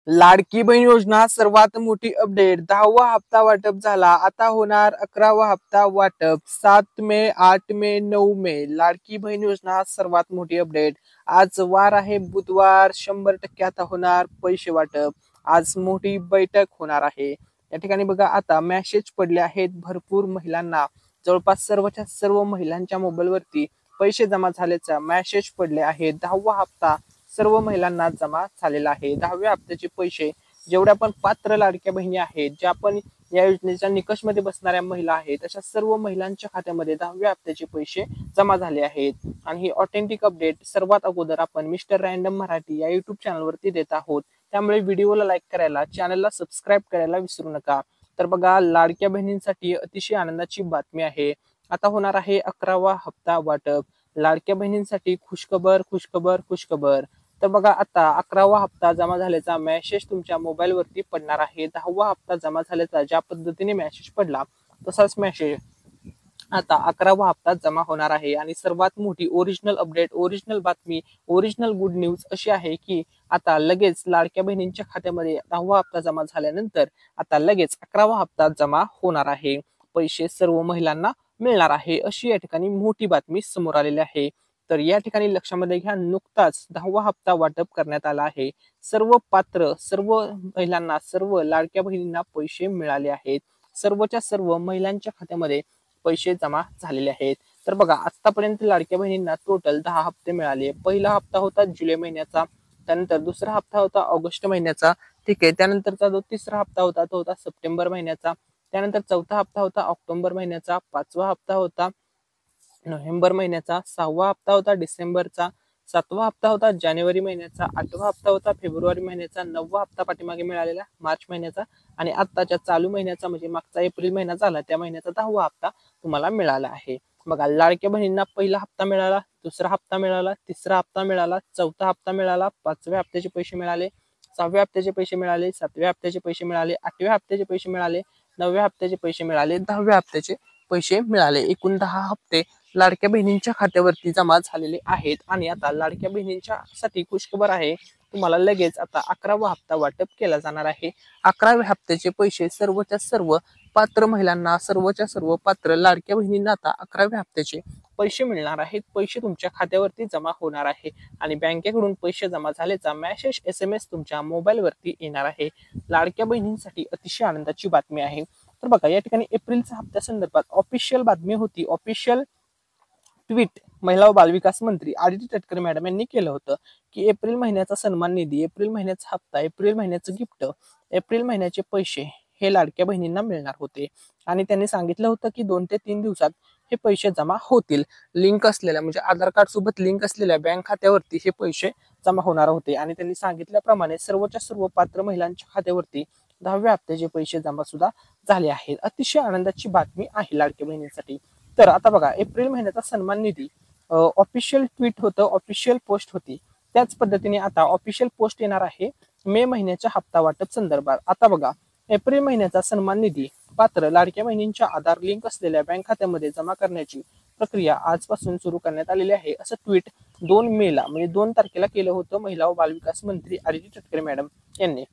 लाडकी बहीण योजना सर्वात मोठी अपडेट 10वा हप्ता वाटप झाला. आता होणार 11वा हप्ता वाटप 7 मे 8 मे 9 मे. लाडकी बहीण योजना सर्वात मोठी अपडेट. आज वार आहे बुधवार. 100% आता होणार पैसे वाटप. आज मोठी बैठक होणार आहे. या ठिकाणी बघा आता मेसेज पडले आहेत भरपूर महिलांना. जवळपास सर्वच्या सर्व महिलांच्या मोबाईलवरती पैसे जमा झाल्याचा मेसेज पडले आहेत. 10वा हप्ता सर्व महिलांना जमा झालेला आहे. 10व्या हप्त्याचे पैसे जेवढ्या पण पात्र लाडक्या बहिणी आहेत, ज्या पण या योजनेच्या निकषमध्ये बसणाऱ्या महिला आहेत, अशा सर्व महिलांच्या खात्यामध्ये 10व्या हप्त्याचे पैसे जमा झाले आहेत. आणि ही ऑथेंटिक अपडेट सर्वात अगोदर आपण मिस्टर रँडम मराठी या युट्यूब चॅनलवरती देत आहोत. त्यामुळे व्हिडिओला लाईक करायला, चॅनलला सबस्क्राईब करायला विसरू नका. तर बघा, लाडक्या बहिणींसाठी अतिशय आनंदाची बातमी आहे. आता होणार आहे 11वा हप्ता वाटप. लाडक्या बहिणींसाठी खुशखबर खुशखबर खुशखबर. तर बघा आता 11वा हप्ता जमा झाल्याचा मेसेज तुमच्या मोबाईलवरती पडणार आहे. 10वा हप्ता जमा झाल्याचा ज्या पद्धतीने मेसेज पडला तसाच मेसेज आता 11वा हप्ता जमा होणार आहे. आणि सर्वात मोठी ओरिजिनल अपडेट, ओरिजिनल बातमी, ओरिजिनल गुड न्यूज अशी आहे की आता लगेच लाडक्या बहिणींच्या खात्यामध्ये 10वा हप्ता जमा झाल्यानंतर आता लगेच 11वा हप्ता जमा होणार आहे. पैसे सर्व महिलांना मिळणार आहे, अशी या ठिकाणी मोठी बातमी समोर आलेली आहे. तर या ठिकाणी लक्षामध्ये घ्या, नुकताच 10वा हप्ता वाटप करण्यात आला आहे. सर्व पात्र सर्व महिलांना, सर्व लाडक्या बहिणींना पैसे मिळाले आहेत. सर्वच्या सर्व महिलांच्या खात्यामध्ये पैसे जमा झालेले आहेत. तर बघा, आतापर्यंत लाडक्या बहिणींना टोटल 10 हप्ते मिळाले. पहिला हप्ता होता जुलै महिन्याचा, त्यानंतर दुसरा हप्ता होता ऑगस्ट महिन्याचा, ठीक आहे. त्यानंतरचा जो तिसरा हप्ता होता तो होता सप्टेंबर महिन्याचा. त्यानंतर चौथा हप्ता होता ऑक्टोबर महिन्याचा. 5वा हप्ता होता नोव्हेंबर महिन्याचा. 6वा हप्ता होता डिसेंबरचा. 7वा हप्ता होता जानेवारी महिन्याचा. 8वा हप्ता होता फेब्रुवारी महिन्याचा. 9वा हप्ता पाठीमागे मिळालेला मार्च महिन्याचा. आणि आत्ताच्या चालू महिन्याचा म्हणजे मागचा एप्रिल महिना झाला त्या महिन्याचा 10वा हप्ता तुम्हाला मिळाला आहे. बघा, लाडक्या बहिणींना पहिला हप्ता मिळाला, दुसरा हप्ता मिळाला, तिसरा हप्ता मिळाला, चौथा हप्ता मिळाला, 5व्या हप्त्याचे पैसे मिळाले, 6व्या हप्त्याचे पैसे मिळाले, 7व्या हप्त्याचे पैसे मिळाले, 8व्या हप्त्याचे पैसे मिळाले, 9व्या हप्त्याचे पैसे मिळाले, 10व्या हप्त्याचे पैसे मिळाले. एकूण 10 हप्ते लाडक्या बहिणींच्या खात्यावरती जमा झालेले आहेत. आणि आता लाडक्या बहिणींच्या साठी खुशखबर आहे, तुम्हाला लगेच आता 11वा हप्ता वाटप केला जाणार आहे. 11व्या हप्त्याचे पैसे सर्वच्या सर्व पात्र महिलांना, सर्वच्या सर्व पात्र लाडक्या बहिणींना आता 11व्या हप्त्याचे पैसे मिळणार आहेत. पैसे तुमच्या खात्यावरती जमा होणार आहे आणि बँकेकडून पैसे जमा झाल्याचा मेसेज SMS तुमच्या मोबाईलवरती येणार आहे. लाडक्या बहिणींसाठी अतिशय आनंदाची बातमी आहे. तर बघा, या ठिकाणी एप्रिलच्या हप्त्या संदर्भात ऑफिशियल बातमी होती. ऑफिशियल ट्विट महिला व बालविकास मंत्री आदिती तटकरे मॅडम यांनी केलं होतं की एप्रिल महिन्याचा सन्मान निधी, एप्रिल महिन्याचा हप्ता, एप्रिल महिन्याचं गिफ्ट, एप्रिल महिन्याचे पैसे हे लाडक्या बहिणींना मिळणार होते. आणि त्यांनी सांगितलं होतं की 2 ते 3 दिवसात हे पैसे जमा होतील. लिंक असलेल्या म्हणजे आधार कार्ड सोबत लिंक असलेल्या बँक खात्यावरती हे पैसे जमा होणार होते. आणि त्यांनी सांगितल्याप्रमाणे सर्वच्या सर्व पात्र महिलांच्या खात्यावरती 10व्या हप्त्याचे पैसे जमा सुद्धा झाले आहेत. अतिशय आनंदाची बातमी आहे लाडक्या बहिणींसाठी. तर आता बघा, एप्रिल महिन्याचा सन्मान निधी ऑफिशियल ट्विट होतं, ऑफिशियल पोस्ट होती. त्याच पद्धतीने आता ऑफिशियल पोस्ट येणार आहे मे महिन्याच्या हप्ता वाटप संदर्भात. आता बघा, एप्रिल महिन्याचा सन्मान निधी पात्र लाडक्या बहिणींच्या आधार लिंक असलेल्या बँक खात्यामध्ये जमा करण्याची प्रक्रिया आजपासून सुरू करण्यात आलेली आहे, असं ट्विट 2 मेला म्हणजे 2 तारखेला केलं होतं महिला व बालविकास मंत्री आदिती तटकरे मॅडम यांनी.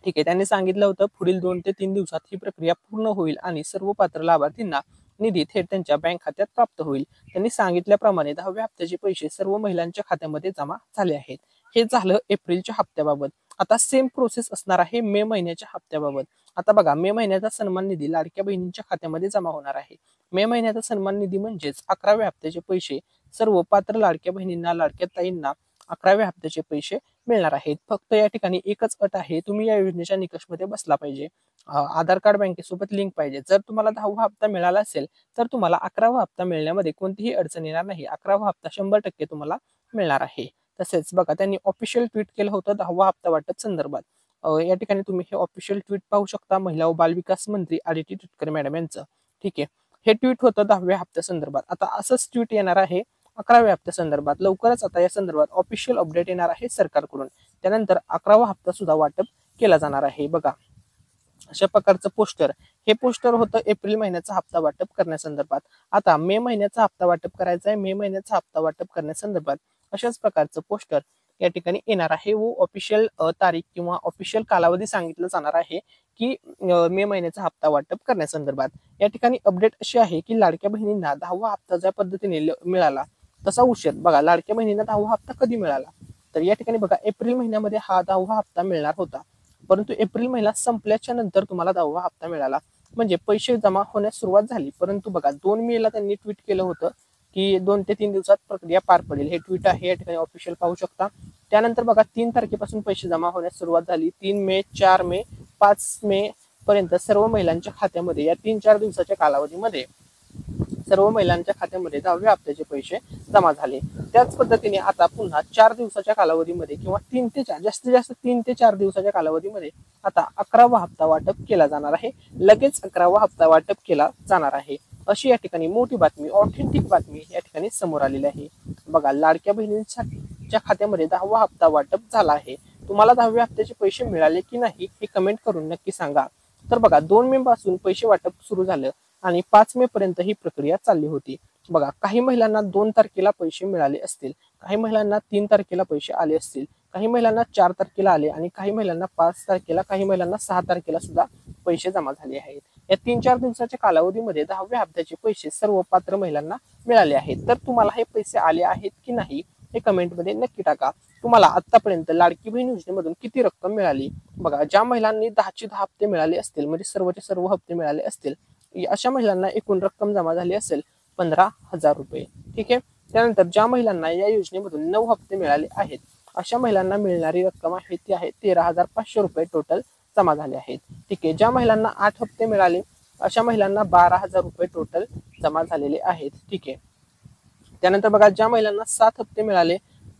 ठीक आहे, त्यांनी सांगितलं होतं पुढील 2 ते 3 दिवसात ही प्रक्रिया पूर्ण होईल आणि सर्व पात्र लाभार्थींना निधी थेट त्यांच्या बँक खात्यात प्राप्त होईल. त्यांनी सांगितल्याप्रमाणे 10व्या हप्त्याचे पैसे सर्व महिलांच्या खात्यामध्ये जमा झाले आहेत. हे झालं एप्रिलच्या हप्त्याबाबत. आता सेम प्रोसेस असणार आहे मे महिन्याच्या हप्त्याबाबत. आता बघा, मे महिन्याचा सन्मान निधी लाडक्या बहिणींच्या खात्यामध्ये जमा होणार आहे. मे महिन्याचा सन्मान निधी म्हणजेच 11व्या हप्त्याचे पैसे सर्व पात्र लाडक्या बहिणींना, लाडक्या ताईंना 11व्या हप्त्याचे पैसे मिळणार आहेत. फक्त या ठिकाणी एकच अट आहे, तुम्ही या योजनेच्या निकषमध्ये बसला पाहिजे. आधार कार्ड बँकेसोबत लिंक पाहिजे. जर तुम्हाला 10वा हप्ता मिळाला असेल तर तुम्हाला 11वा हप्ता मिळण्यामध्ये कोणतीही अडचण येणार नाही. 11वा हप्ता 100% तुम्हाला मिळणार आहे. तसेच बघा, त्यांनी ऑफिशियल ट्विट केलं होतं 10वा हप्ता वाटप संदर्भात. या ठिकाणी तुम्ही हे ऑफिशियल ट्विट पाहू शकता महिला व बालविकास मंत्री आदिती तटकरे मॅडम यांचं. ठीक आहे, हे ट्विट होतं 10व्या हप्त्या संदर्भात. आता असंच ट्विट येणार आहे 11व्या हप्त्या संदर्भात. लवकरच आता या संदर्भात ऑफिशियल अपडेट येणार आहे सरकारकडून. त्यानंतर 11वा हप्ता सुद्धा वाटप केला जाणार आहे. बघा, अशा प्रकारचं पोस्टर, हे पोस्टर होतं एप्रिल महिन्याचा हप्ता वाटप करण्यासंदर्भात. आता मे महिन्याचा हप्ता वाटप करायचा आहे. मे महिन्याचा हप्ता वाटप करण्यासंदर्भात अशाच प्रकारचं पोस्टर या ठिकाणी येणार आहे व ऑफिशियल तारीख किंवा ऑफिशियल कालावधी सांगितलं जाणार आहे की मे महिन्याचा हप्ता वाटप करण्यासंदर्भात. या ठिकाणी अपडेट अशी आहे की लाडक्या बहिणींना 10वा हप्ता ज्या पद्धतीने मिळाला तसा उशीर बघा. लाडक्या बहिणींना 10वा हप्ता कधी मिळाला तर या ठिकाणी बघा एप्रिल महिन्यामध्ये हा 10वा हप्ता मिळणार होता, परंतु एप्रिल महिना संपल्याच्या नंतर तुम्हाला 10वा हप्ता मिळाला, म्हणजे पैसे जमा होण्यास सुरुवात झाली. परंतु बघा 2 मेला त्यांनी ट्विट केलं होतं की 2 ते 3 दिवसात प्रक्रिया पार पडेल. हे ट्विट आहे, या ठिकाणी ऑफिशियल पाहू शकता. त्यानंतर बघा 3 तारखेपासून पैसे जमा होण्यास सुरुवात झाली. 3 मे, 4 मे, 5 मे पर्यंत सर्व महिलांच्या खात्यामध्ये या 3-4 दिवसाच्या कालावधीमध्ये सर्व महिलांच्या खात्यामध्ये 10व्या हप्त्याचे पैसे जमा झाले. त्याच पद्धतीने आता पुन्हा 4 दिवसाच्या कालावधीमध्ये किंवा 3 ते 4 जास्तीत जास्त 3 ते 4 दिवसाच्या कालावधीमध्ये आता 11वा हप्ता वाटप केला जाणार आहे. लगेच 11वा हप्ता वाटप केला जाणार आहे, अशी या ठिकाणी मोठी बातमी, ऑथेंटिक बातमी या ठिकाणी समोर आलेली आहे. बघा लाडक्या बहिणींच्या खात्यामध्ये 10वा हप्ता वाटप झाला आहे. तुम्हाला 10व्या हप्त्याचे पैसे मिळाले की नाही हे कमेंट करून नक्की सांगा. तर बघा 2 मे पासून पैसे वाटप सुरू झालं आणि 5 मे पर्यंत ही प्रक्रिया चालली होती. बघा काही महिलांना 2 तारखेला पैसे मिळाले असतील, काही महिलांना 3 तारखेला पैसे आले असतील, काही महिलांना 4 तारखेला आले आणि काही महिलांना 5 तारखेला, काही महिलांना 6 तारखेला सुद्धा पैसे जमा झाले आहेत. या 3-4 दिवसाच्या कालावधीमध्ये 10व्या हप्त्याचे पैसे सर्व पात्र महिलांना मिळाले आहेत. तर तुम्हाला हे पैसे आले आहेत की नाही हे कमेंटमध्ये नक्की टाका. तुम्हाला आतापर्यंत लाडकी बहीण योजनेमधून किती रक्कम मिळाली बघा. ज्या महिलांनी 10चे 10 हप्ते मिळाले असतील, म्हणजे सर्वचे सर्व हप्ते मिळाले असतील, अशा महिलांना एकूण रक्कम जमा झाली असेल 15,000 रुपये. ठीक आहे. त्यानंतर ज्या महिलांना या योजनेमधून 9 हप्ते मिळाले आहेत अशा महिलांना मिळणारी रक्कम आहे ती आहे 13,500 रुपये टोटल जमा झाले आहेत. ठीक आहे. ज्या महिलांना 8 हप्ते मिळाले अशा महिलांना 12,000 रुपये टोटल जमा झालेले आहेत. ठीक आहे. त्यानंतर बघा ज्या महिलांना 7 हप्ते मिळाले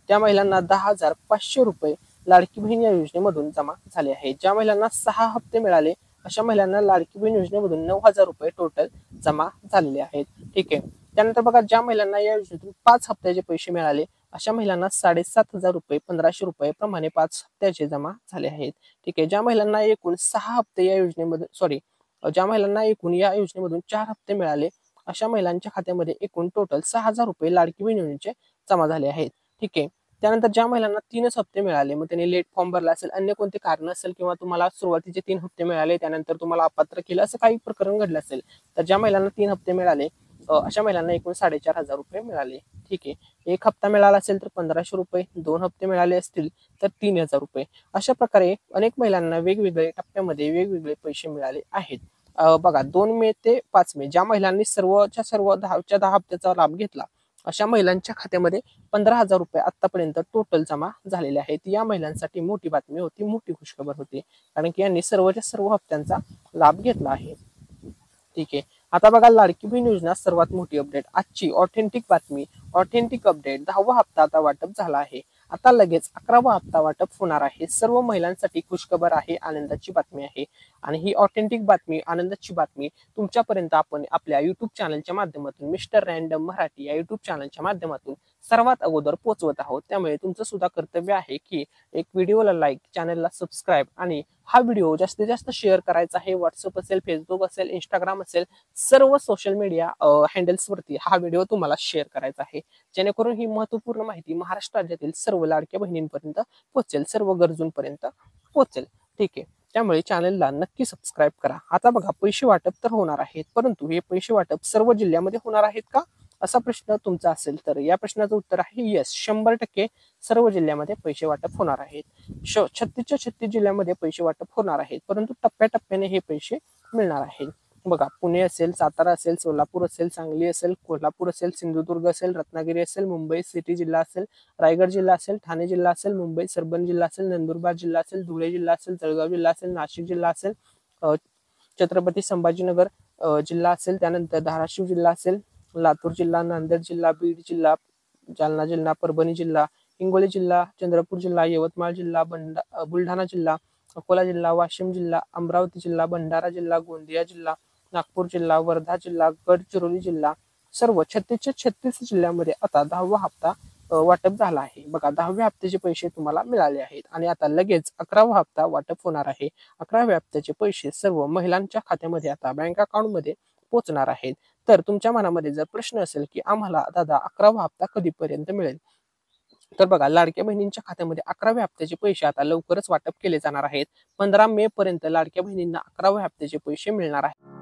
त्या महिलांना 10,500 रुपये लाडकी बहीण या योजनेमधून जमा झाले आहेत. ज्या महिलांना 6 हप्ते मिळाले अशा महिलांना लाडकी बहीण योजनेमधून 9,000 रुपये टोटल जमा झालेले आहेत. ठीक आहे. त्यानंतर बघा ज्या महिलांना या योजनेतून 5 हप्त्याचे पैसे मिळाले अशा महिलांना 7,500 रुपये 1,500 रुपये प्रमाणे 5 हप्त्याचे जमा झाले आहेत. ठीक आहे. ज्या महिलांना एकूण 6 हप्ते या योजनेमध्ये ज्या महिलांना एकूण या योजनेमधून 4 हप्ते मिळाले अशा महिलांच्या खात्यामध्ये एकूण टोटल 6,000 रुपये लाडकी बहीण योजनेचे जमा झाले आहेत. ठीक आहे. त्यानंतर ज्या महिलांना 3च हप्ते मिळाले, मग त्यांनी लेट फॉर्म भरला असेल, अन्य कोणते कारण असेल किंवा तुम्हाला सुरुवातीचे 3 हप्ते मिळाले त्यानंतर तुम्हाला अपात्र केलं असं काही प्रकरण घडलं असेल, तर ज्या महिलांना 3 हप्ते मिळाले अशा महिलांना एकूण 4,500 रुपये मिळाले. ठीक आहे. 1 हप्ता मिळाला असेल तर 1,500 रुपये, 2 हप्ते मिळाले असतील तर 3,000 रुपये. अशा प्रकारे अनेक महिलांना वेगवेगळ्या टप्प्यामध्ये वेगवेगळे पैसे मिळाले आहेत. बघा 2 मे ते 5 मे ज्या महिलांनी सर्वच्या सर्व 10च्या 10 हप्त्याचा लाभ घेतला अशा महिलांच्या खात्यामध्ये 15,000 रुपये आतापर्यंत टोटल जमा झालेले आहेत. या महिलांसाठी मोठी बातमी होती, मोठी खुशखबर होती, कारण की यांनी सर्वच्या सर्व हप्त्यांचा लाभ घेतला आहे. ठीक आहे. आता बघा लाडकी बहीण योजना सर्वात मोठी अपडेट, आजची ऑथेंटिक बातमी, ऑथेंटिक अपडेट. 10वा हप्ता आता वाटप झाला आहे. आता लगेच 11वा हप्ता वाटप होणार आहे. सर्व महिलांसाठी खुशखबर आहे, आनंदाची बातमी आहे. आणि ही ऑथेंटिक बातमी, आनंदाची बातमी तुमच्यापर्यंत आपण आपल्या युट्यूब चॅनलच्या माध्यमातून, मिस्टर रँडम मराठी या युट्यूब चॅनलच्या माध्यमातून सर्वात अगोदर पोहोचवत आहोत. त्यामुळे तुमचं सुद्धा कर्तव्य आहे की एक व्हिडिओला लाईक, चॅनलला सबस्क्राईब आणि हा व्हिडिओ जास्तीत जास्त शेअर करायचा आहे. व्हॉट्सअप असेल, फेसबुक असेल, इंस्टाग्राम असेल, सर्व सोशल मीडिया हँडल्सवरती हा व्हिडिओ तुम्हाला शेअर करायचा आहे, जेणेकरून ही महत्वपूर्ण माहिती महाराष्ट्र राज्यातील सर्व लाडक्या बहिणींपर्यंत पोहोचेल, सर्व गरजूंपर्यंत पोहोचेल. ठीक आहे. त्यामुळे चॅनलला नक्की सबस्क्राईब करा. आता बघा पैसे वाटप तर होणार आहेत, परंतु हे पैसे वाटप सर्व जिल्ह्यामध्ये होणार आहेत का असा प्रश्न तुमचा असेल तर या प्रश्नाचं उत्तर आहे येस. 100% सर्व जिल्ह्यामध्ये पैसे वाटप होणार आहेत. 36च्या 36 जिल्ह्यामध्ये पैसे वाटप होणार आहेत, परंतु टप्प्याटप्प्याने हे पैसे मिळणार आहेत. बघा पुणे असेल, सातारा असेल, सोलापूर असेल, सांगली असेल, कोल्हापूर असेल, सिंधुदुर्ग असेल, रत्नागिरी असेल, मुंबई सिटी जिल्हा असेल, रायगड जिल्हा असेल, ठाणे जिल्हा असेल, मुंबई सरबन जिल्हा असेल, नंदुरबार जिल्हा असेल, धुळे जिल्हा असेल, जळगाव जिल्हा असेल, नाशिक जिल्हा असेल, छत्रपती संभाजीनगर जिल्हा असेल, त्यानंतर धाराशिव जिल्हा असेल, लातूर जिल्हा, नांदेड जिल्हा, बीड जिल्हा, जालना जिल्हा, परभणी जिल्हा, हिंगोली जिल्हा, चंद्रपूर जिल्हा, यवतमाळ जिल्हा, बुलढाणा जिल्हा, अकोला जिल्हा, वाशिम जिल्हा, अमरावती जिल्हा, भंडारा जिल्हा, गोंदिया जिल्हा, नागपूर जिल्हा, वर्धा जिल्हा, गडचिरोली जिल्हा, सर्व 36च्या 36 जिल्ह्यामध्ये आता 10वा हप्ता वाटप झाला आहे. बघा 10व्या हप्त्याचे पैसे तुम्हाला मिळाले आहेत आणि आता लगेच 11वा हप्ता वाटप होणार आहे. 11व्या हप्त्याचे पैसे सर्व महिलांच्या खात्यामध्ये आता बँक अकाउंटमध्ये पोहोचणार आहेत. तर तुमच्या मनामध्ये जर प्रश्न असेल की आम्हाला दादा 11वा हप्ता कधीपर्यंत मिळेल, तर बघा, लाडक्या बहिणींच्या खात्यामध्ये 11व्या हप्त्याचे पैसे आता लवकरच वाटप केले जाणार आहेत. 15 मे पर्यंत लाडक्या बहिणींना 11व्या हप्त्याचे पैसे मिळणार आहेत.